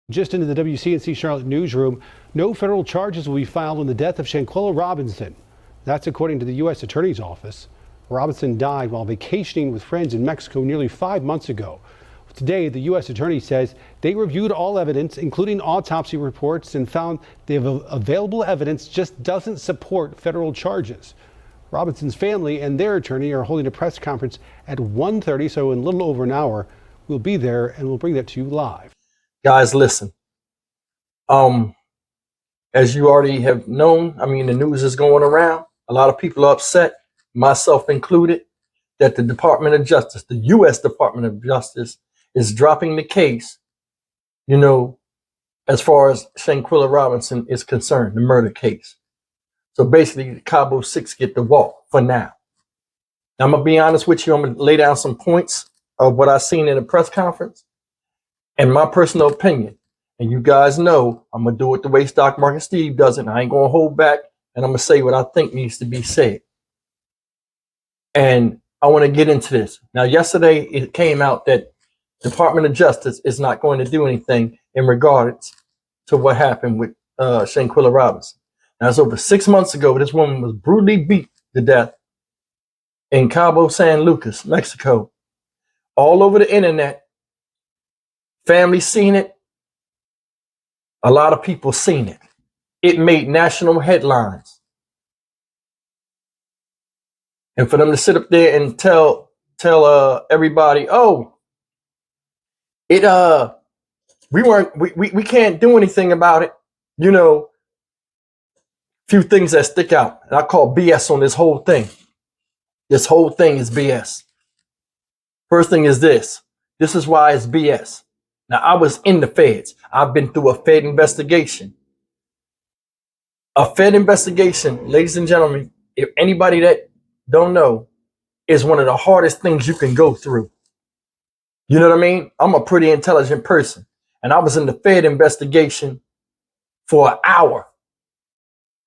Just into the WCNC Charlotte newsroom, no federal charges will be filed on the death of Shanquella Robinson. That's according to the U.S. Attorney's Office. Robinson died while vacationing with friends in Mexico nearly 5 months ago. Today, the U.S. Attorney says they reviewed all evidence, including autopsy reports, and found the available evidence just doesn't support federal charges. Robinson's family and their attorney are holding a press conference at 1:30, so in a little over an hour. We'll be there and we'll bring that to you live. Guys, listen. As you already have known, the news is going around. A lot of people are upset, myself included, that the Department of Justice, the U.S. Department of Justice, is dropping the case, as far as Shanquella Robinson is concerned, the murder case. So basically, the Cabo Six get the walk for now. Now, I'm going to be honest with you. I'm going to lay down some points of what I seen in the press conference and my personal opinion. And you guys know I'm going to do it the way Stock Market Steve does it. I ain't going to hold back, and I'm going to say what I think needs to be said. And I want to get into this. Now, yesterday, it came out that Department of Justice is not going to do anything in regards to what happened with Shanquella Robinson. Now, it's over 6 months ago. This woman was brutally beat to death in Cabo San Lucas, Mexico. All over the internet. Family seen it. A lot of people seen it. It made national headlines. And for them to sit up there and tell everybody, oh, we can't do anything about it. Few things that stick out. And I call BS on this whole thing. This whole thing is BS. First thing is this. This is why it's BS. Now, I was in the feds. I've been through a Fed investigation. A Fed investigation, ladies and gentlemen, if anybody that don't know, is one of the hardest things you can go through. You know what I mean? I'm a pretty intelligent person. And I was in the Fed investigation for an hour.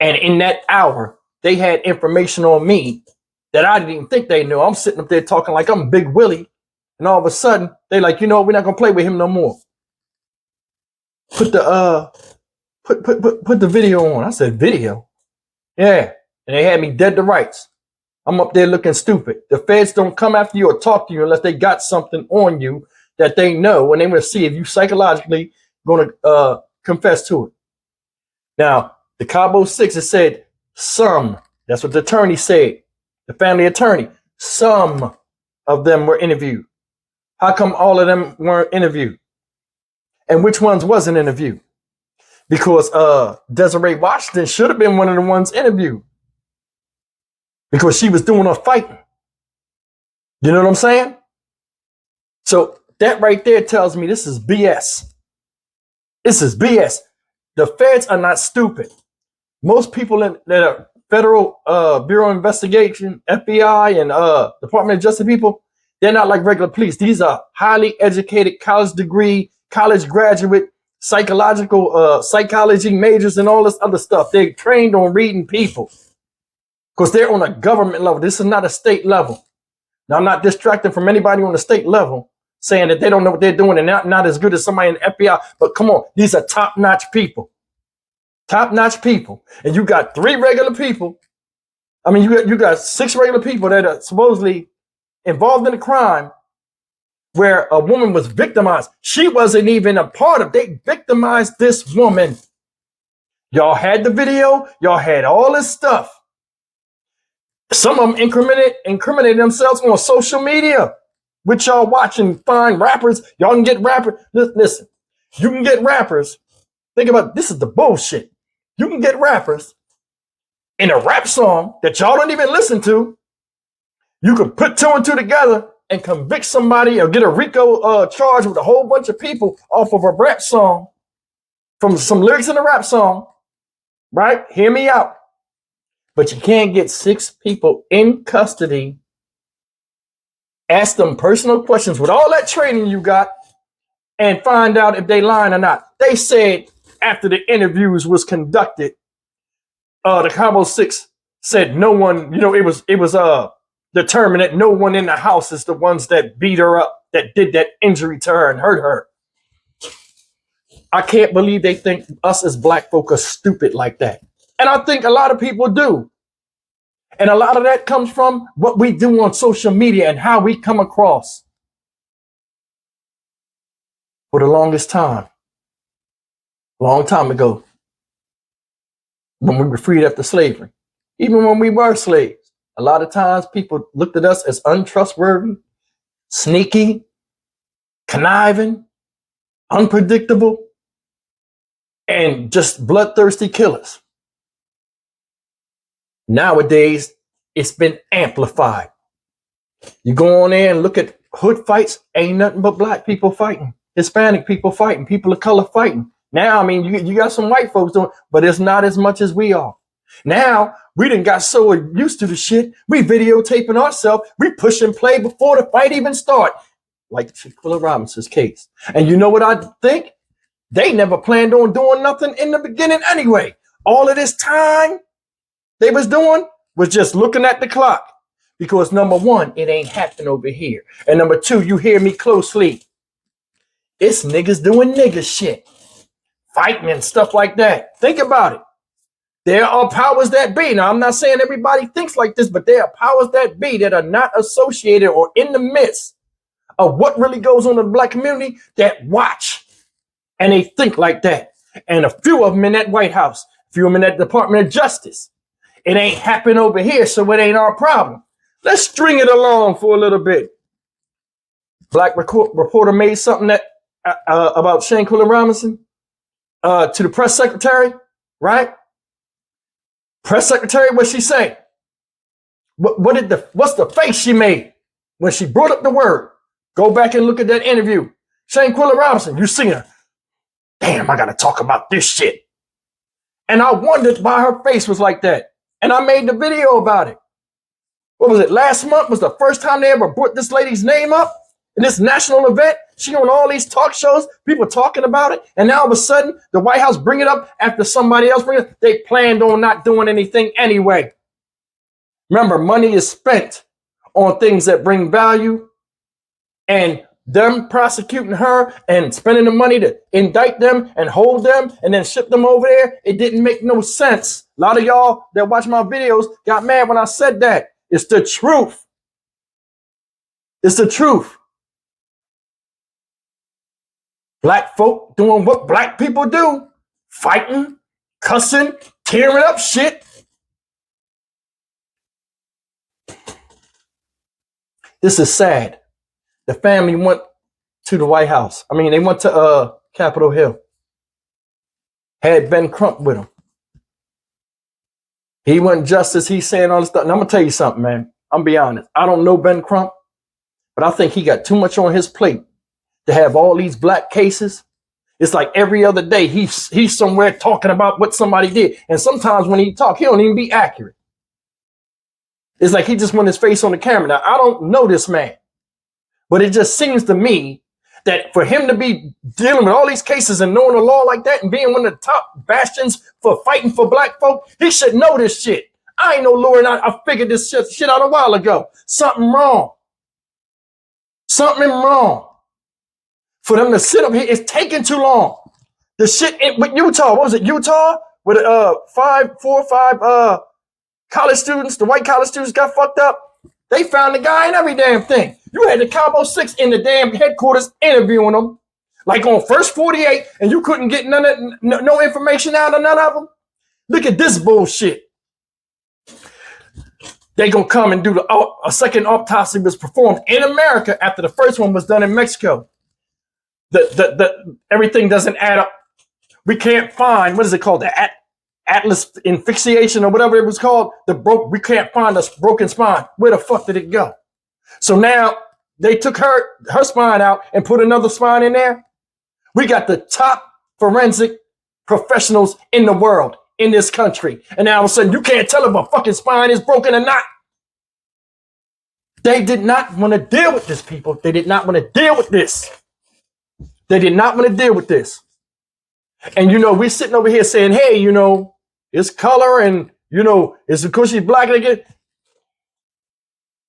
And in that hour, they had information on me that I didn't even think they knew. I'm sitting up there talking like I'm Big Willie. And all of a sudden, they like, we're not gonna play with him no more. Put the video on. I said, video? Yeah. And they had me dead to rights. I'm up there looking stupid. The feds don't come after you or talk to you unless they got something on you that they know, and they want to see if you psychologically gonna confess to it. Now, the Cabo Six, it said some. That's what the attorney said. The family attorney. Some of them were interviewed. How come all of them weren't interviewed? And which ones wasn't interviewed? Because Desiree Washington should have been one of the ones interviewed. Because she was doing her fighting. You know what I'm saying? So that right there tells me this is BS. This is BS. The feds are not stupid. Most people that are Federal Bureau of Investigation, FBI, and Department of Justice people, they're not like regular police. These are highly educated, college degree, college graduate, psychology majors, and all this other stuff. They're trained on reading people because they're on a government level. This is not a state level. Now, I'm not distracting from anybody on the state level saying that they don't know what they're doing and not as good as somebody in the FBI. But come on, these are top-notch people. Top-notch people. And you got 3 regular people. You got 6 regular people that are supposedly involved in a crime where a woman was victimized. She wasn't even a part of it. They victimized this woman. Y'all had the video. Y'all had all this stuff. Some of them incriminated themselves on social media, which y'all watching fine rappers. Y'all can get rappers. Listen, you can get rappers. Think about this is the bullshit. You can get rappers in a rap song that y'all don't even listen to. You can put 2 and 2 together and convict somebody or get a RICO charge with a whole bunch of people off of a rap song from some lyrics in a rap song, right? Hear me out. But you can't get 6 people in custody, ask them personal questions with all that training you got, and find out if they lying or not. They said after the interviews was conducted, the Cabo Six said no one, it was determined that no one in the house is the ones that beat her up, that did that injury to her and hurt her. I can't believe they think us as black folk are stupid like that. And I think a lot of people do. And a lot of that comes from what we do on social media and how we come across. For the longest time, long time ago, when we were freed after slavery, even when we were slaves, a lot of times people looked at us as untrustworthy, sneaky, conniving, unpredictable, and just bloodthirsty killers. Nowadays, it's been amplified. You go on there and look at hood fights, ain't nothing but black people fighting, Hispanic people fighting, people of color fighting. Now, I mean, you got some white folks doing, but it's not as much as we are. Now, we done got so used to the shit, we videotaping ourselves, we push and play before the fight even start, like Shanquella Robinson's case. And you know what I think? They never planned on doing nothing in the beginning anyway. All of this time they was doing was just looking at the clock. Because number one, it ain't happening over here. And number two, you hear me closely. It's niggas doing nigga shit. Fighting and stuff like that. Think about it. There are powers that be. Now, I'm not saying everybody thinks like this, but there are powers that be that are not associated or in the midst of what really goes on in the black community that watch. And they think like that. And a few of them in that White House, a few of them in that Department of Justice. It ain't happening over here, so it ain't our problem. Let's string it along for a little bit. Black reporter made something that about Shanquella Robinson to the press secretary, right? Press secretary, what'd she say? What's the face she made when she brought up the word? Go back and look at that interview. Shanquella Robinson, you seen her. Damn, I gotta talk about this shit. And I wondered why her face was like that. And I made the video about it. What was it? Last month was the first time they ever brought this lady's name up in this national event. She on all these talk shows, people talking about it. And now all of a sudden, the White House bring it up after somebody else bring it. They planned on not doing anything anyway. Remember, money is spent on things that bring value, and them prosecuting her and spending the money to indict them and hold them and then ship them over there. It didn't make no sense. A lot of y'all that watch my videos got mad when I said that. It's the truth. It's the truth. Black folk doing what black people do. Fighting, cussing, tearing up shit. This is sad. The family went to the White House. I mean, they went to Capitol Hill. Had Ben Crump with him. He wasn't justice. He's saying all this stuff. And I'm going to tell you something, man. I'm going to be honest. I don't know Ben Crump, but I think he got too much on his plate to have all these black cases. It's like every other day he's somewhere talking about what somebody did. And sometimes when he talk, he don't even be accurate. It's like he just went his face on the camera. Now, I don't know this man, but it just seems to me that for him to be dealing with all these cases and knowing the law like that and being one of the top bastions for fighting for black folk, he should know this shit. I ain't no lawyer, and I figured this shit out a while ago. Something wrong. Something wrong. For them to sit up here, it's taking too long. The shit with Utah, what was it, Utah? With 4 or 5 college students, the white college students got fucked up. They found the guy in every damn thing. You had the Cabo 6 in the damn headquarters interviewing them, like on First 48, and you couldn't get no information out of none of them. Look at this bullshit. They gonna come and do a second autopsy was performed in America after the first one was done in Mexico. The everything doesn't add up. We can't find, what is it called? The Atlas asphyxiation or whatever it was called. We can't find a broken spine. Where the fuck did it go? So now they took her spine out and put another spine in there. We got the top forensic professionals in the world in this country. And now all of a sudden you can't tell if a fucking spine is broken or not. They did not want to deal with this, people. They did not want to deal with this. They did not want to deal with this. And, we're sitting over here saying, hey, it's color and, it's because she's black again.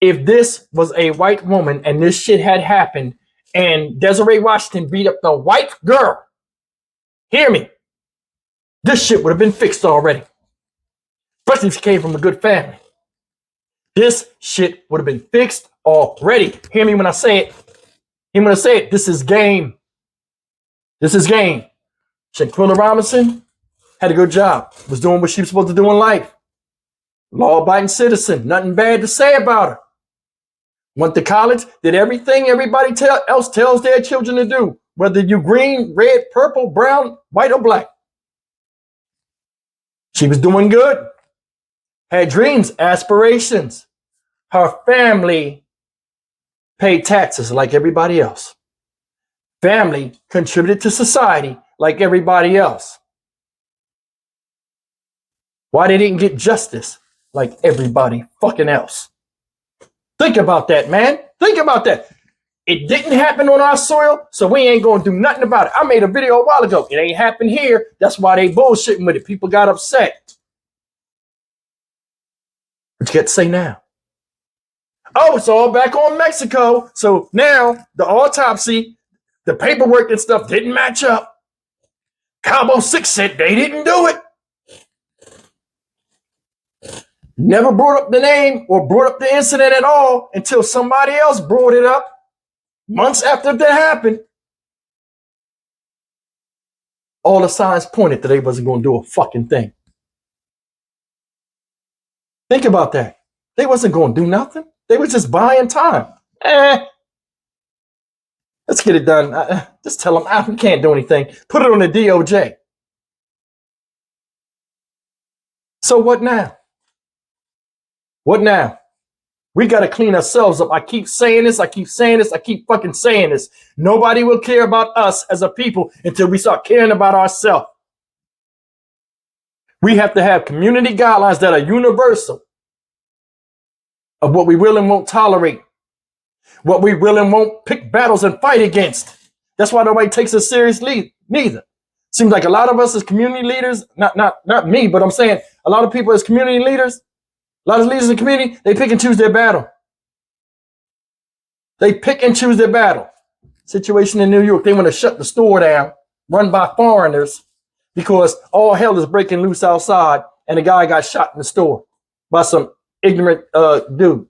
If this was a white woman and this shit had happened and Desiree Washington beat up the white girl Hear me. This shit would have been fixed already. Especially if you came from a good family. This shit would have been fixed already. Hear me when I say it. Hear me when I say it. This is game. This is game. Shanquella Robinson had a good job. Was doing what she was supposed to do in life. Law-abiding citizen. Nothing bad to say about her. Went to college. Did everything everybody else tells their children to do. Whether you green, red, purple, brown, white, or black. She was doing good. Had dreams, aspirations. Her family paid taxes like everybody else. Family contributed to society like everybody else. Why they didn't get justice like everybody fucking else? Think about that, man. Think about that. It didn't happen on our soil, so we ain't gonna do nothing about it. I made a video a while ago. It ain't happened here. That's why they bullshitting with it. People got upset. What you got to say now? Oh, it's all back on Mexico. So now the autopsy, the paperwork and stuff didn't match up. Cabo 6 said they didn't do it. Never brought up the name or brought up the incident at all until somebody else brought it up months after that happened. All the signs pointed that they wasn't going to do a fucking thing. Think about that. They wasn't going to do nothing. They was just buying time. Let's get it done. Just tell them, we can't do anything. Put it on the DOJ. So what now? What now? We got to clean ourselves up. I keep saying this. I keep saying this. I keep fucking saying this. Nobody will care about us as a people until we start caring about ourselves. We have to have community guidelines that are universal of what we will and won't tolerate, what we will and won't pick battles and fight against. That's why nobody takes us seriously, neither. Seems like a lot of us as community leaders, not me, but I'm saying a lot of people as community leaders, a lot of leaders in the community, they pick and choose their battle. They pick and choose their battle. Situation in New York, they want to shut the store down, run by foreigners, because all hell is breaking loose outside, and a guy got shot in the store by some ignorant dude.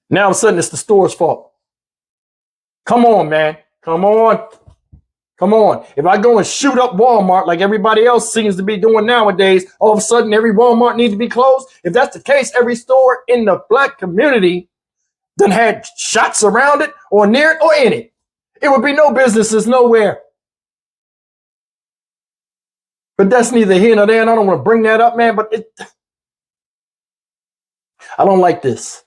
Now all of a sudden it's the store's fault. Come on, man. Come on. Come on. If I go and shoot up Walmart like everybody else seems to be doing nowadays, all of a sudden every Walmart needs to be closed. If that's the case, every store in the black community done had shots around it or near it or in it. It would be no businesses nowhere. But that's neither here nor there, and I don't want to bring that up, man, but I don't like this.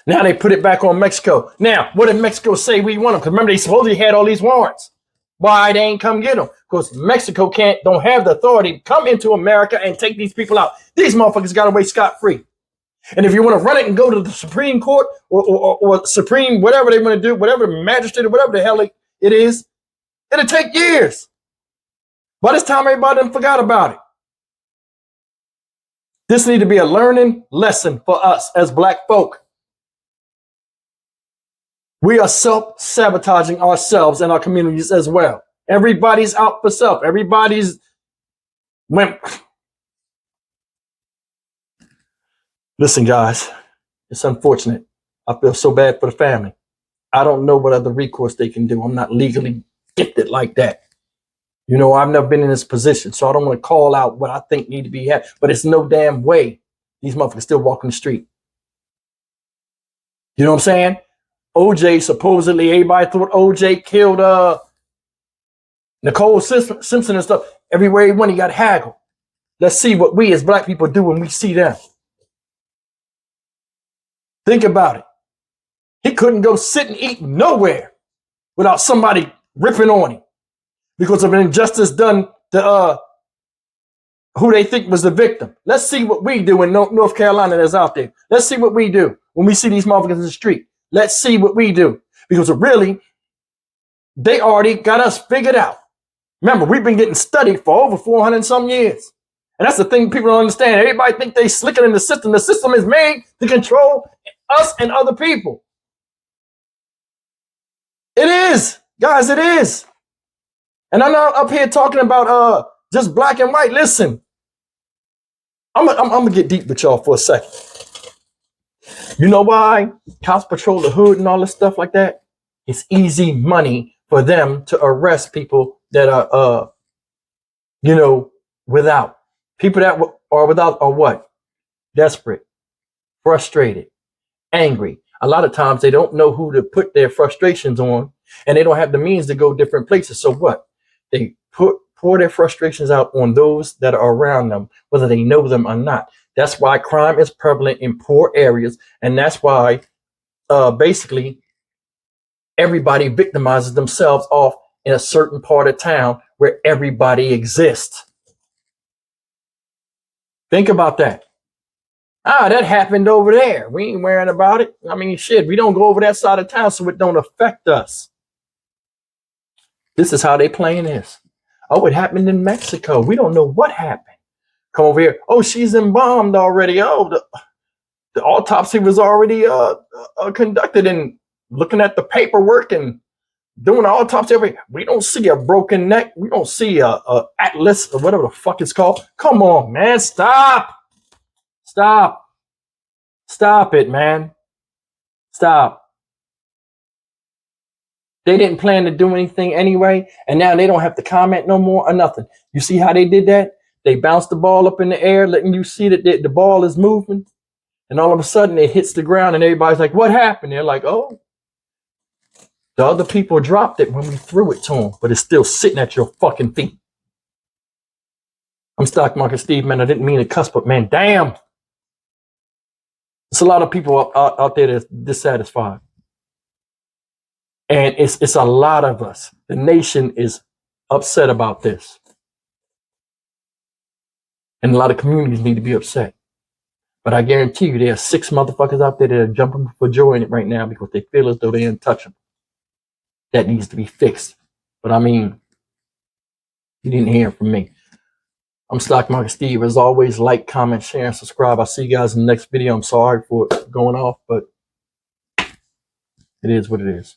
Now they put it back on Mexico. Now, what did Mexico say we want them? Because remember, they supposedly had all these warrants. Why they ain't come get them? Because Mexico don't have the authority to come into America and take these people out. These motherfuckers got away scot-free. And if you want to run it and go to the Supreme Court or Supreme, whatever they want to do, whatever magistrate or whatever the hell it is, it'll take years. By this time, everybody done forgot about it. This need to be a learning lesson for us as black folk. We are self-sabotaging ourselves and our communities as well. Everybody's out for self. Everybody's Listen, guys, it's unfortunate. I feel so bad for the family. I don't know what other recourse they can do. I'm not legally gifted like that. You know, I've never been in this position, so I don't want to call out what I think need to be had, but it's no damn way these motherfuckers still walking the street. You know what I'm saying? OJ, supposedly, everybody thought OJ killed Nicole Simpson and stuff. Everywhere he went, he got haggled. Let's see what we as black people do when we see them. Think about it. He couldn't go sit and eat nowhere without somebody ripping on him because of an injustice done to who they think was the victim. Let's see what we do in North Carolina that's out there. Let's see what we do when we see these motherfuckers in the street. Let's see what we do. Because really, they already got us figured out. Remember, we've been getting studied for over 400 and some years. And that's the thing people don't understand. Everybody think they slicker in the system. The system is made to control us and other people. It is. Guys, it is. And I'm not up here talking about just black and white. Listen, I'm gonna get deep with y'all for a second. You know why cops patrol the hood and all this stuff like that? It's easy money for them to arrest people that are without. People that are without are what? Desperate, frustrated, angry. A lot of times they don't know who to put their frustrations on, and they don't have the means to go different places. So what? They pour their frustrations out on those that are around them, whether they know them or not. That's why crime is prevalent in poor areas, and that's why basically everybody victimizes themselves off in a certain part of town where everybody exists. Think about that. That happened over there. We ain't worrying about it. I mean, shit, we don't go over that side of town, so it don't affect us. This is how they playing this. Oh, it happened in Mexico. We don't know what happened. Come over here. Oh, she's embalmed already. Oh, the autopsy was already conducted, and looking at the paperwork and doing the autopsy. We don't see a broken neck. We don't see a atlas or whatever the fuck it's called. Come on, man. Stop it, man. Stop. They didn't plan to do anything anyway, and now they don't have to comment no more or nothing. You see how they did that? They bounced the ball up in the air, letting you see that the ball is moving, and all of a sudden it hits the ground, and everybody's like, what happened? They're like, oh, the other people dropped it when we threw it to them, but it's still sitting at your fucking feet. I'm Stock Market Steve, man. I didn't mean to cuss, but man, damn. There's a lot of people out there that's dissatisfied. And it's a lot of us. The nation is upset about this. And a lot of communities need to be upset. But I guarantee you there are 6 motherfuckers out there that are jumping for joy in it right now because they feel as though they're untouchable. That needs to be fixed. But I mean, you didn't hear from me. I'm Stock Market Steve. As always, like, comment, share, and subscribe. I'll see you guys in the next video. I'm sorry for going off, but it is what it is.